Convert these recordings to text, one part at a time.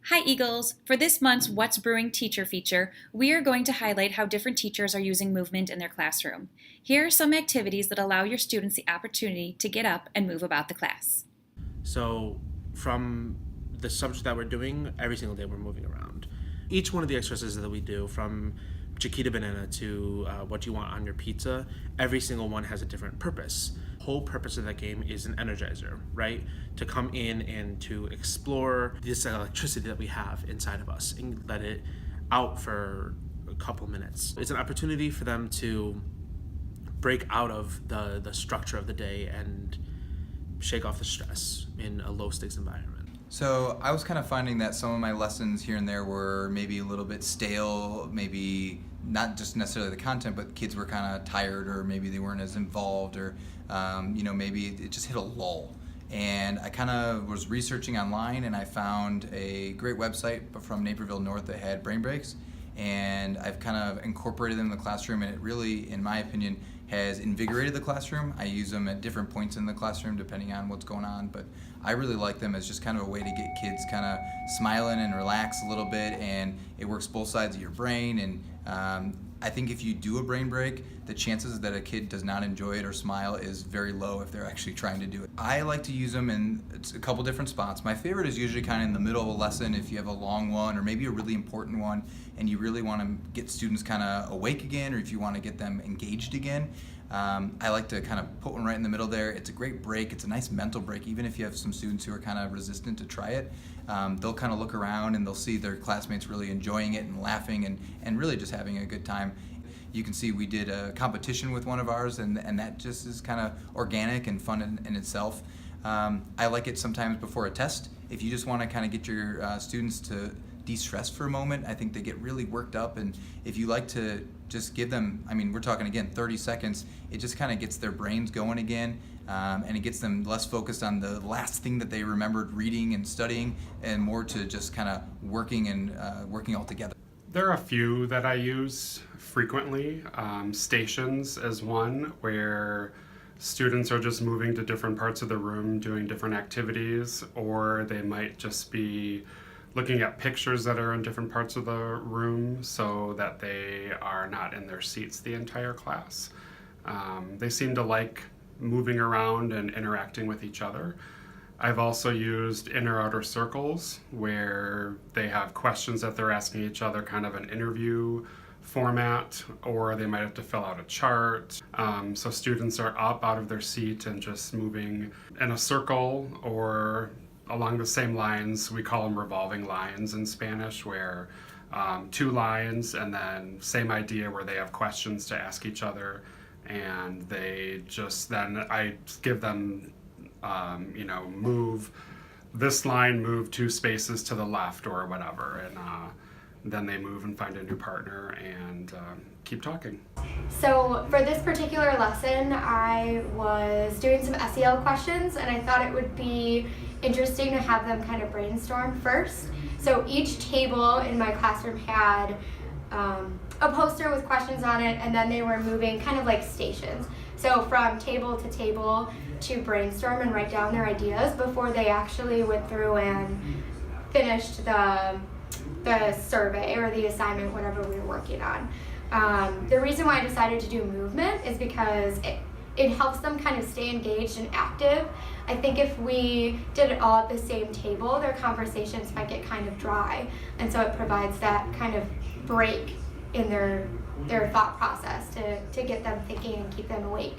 Hi Eagles! For this month's What's Brewing teacher feature, we are going to highlight how different teachers are using movement in their classroom. Here are some activities that allow your students the opportunity to get up and move about the class. So, from the subject that we're doing, every single day we're moving around. Each one of the exercises that we do, from Chiquita Banana to what you want on your pizza, every single one has a different purpose. The whole purpose of that game is an energizer, right? To come in and to explore this electricity that we have inside of us and let it out for a couple minutes. It's an opportunity for them to break out of the structure of the day and shake off the stress in a low stakes environment. So I was kind of finding that some of my lessons here and there were maybe a little bit stale, maybe not just necessarily the content, but kids were kind of tired, or maybe they weren't as involved, or maybe it just hit a lull. And I kind of was researching online, and I found a great website from Naperville North that had brain breaks, and I've kind of incorporated them in the classroom, and it really, in my opinion, has invigorated the classroom. I use them at different points in the classroom depending on what's going on, but I really like them as just kind of a way to get kids kind of smiling and relax a little bit, and it works both sides of your brain. And I think if you do a brain break, the chances that a kid does not enjoy it or smile is very low if they're actually trying to do it. I like to use them in a couple different spots. My favorite is usually kind of in the middle of a lesson if you have a long one or maybe a really important one and you really want to get students kind of awake again, or if you want to get them engaged again. I like to kind of put one right in the middle there. It's a great break. It's a nice mental break. Even if you have some students who are kind of resistant to try it, they'll kind of look around and they'll see their classmates really enjoying it and laughing and really just having a good time. You can see we did a competition with one of ours, and that just is kind of organic and fun in itself. I like it sometimes before a test. If you just want to kind of get your students to de-stress for a moment, I think they get really worked up, and if you like to just give them, we're talking again 30 seconds, it just kind of gets their brains going again, and it gets them less focused on the last thing that they remembered reading and studying, and more to just kind of working all together. There are a few that I use frequently. Stations is one where students are just moving to different parts of the room doing different activities, or they might just be looking at pictures that are in different parts of the room so that they are not in their seats the entire class. They seem to like moving around and interacting with each other. I've also used inner outer circles where they have questions that they're asking each other, kind of an interview format, or they might have to fill out a chart. So students are up out of their seat and just moving in a circle or along the same lines. We call them revolving lines in Spanish, where two lines and then same idea where they have questions to ask each other, and they just then I give them move this line, move 2 spaces to the left or whatever, and then they move and find a new partner and keep talking. So for this particular lesson, I was doing some SEL questions, and I thought it would be interesting to have them kind of brainstorm first. So each table in my classroom had a poster with questions on it, and then they were moving kind of like stations. So from table to brainstorm and write down their ideas before they actually went through and finished the survey or the assignment, whatever we were working on. The reason why I decided to do movement is because it helps them kind of stay engaged and active. I think if we did it all at the same table, their conversations might get kind of dry, and so it provides that kind of break in their thought process to get them thinking and keep them awake.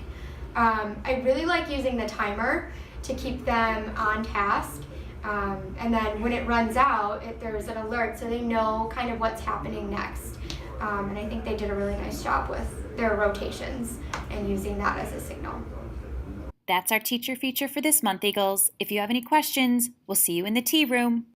I really like using the timer to keep them on task, and then when it runs out, there's an alert so they know kind of what's happening next. And I think they did a really nice job with their rotations and using that as a signal. That's our teacher feature for this month, Eagles. If you have any questions, we'll see you in the tea room.